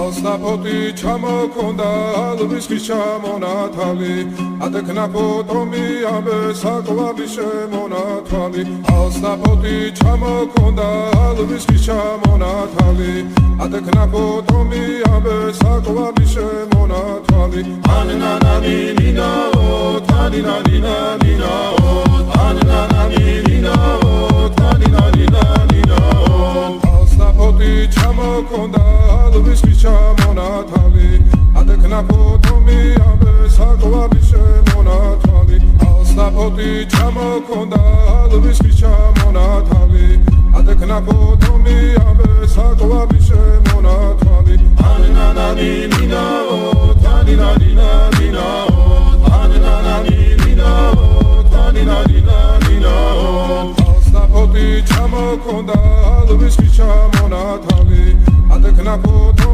ალსაფოტი ჩამოქონდა ალვის ხის ჩამონათალი ატექნა ფოტომი ამბე საკვები შემონათვალი ალსაფოტი ჩამოქონდა ალვის ხის ჩამონათალი ატექნა ფოტომი ამბე საკვები შემონათვალი ანანანინინაო თანინანინანინაო ანანანინინაო თანინანინანინაო ალსაფოტი ჩამოქონდა ალვის ხის ჩამონათალი ატექნა ფოტომი ამბე საკვები შემონათვალი ალსაფოტი ჩამოქონდა ალვის ხის ჩამონათალი ატექნა ფოტომი ამბე საკვები შემონათვალი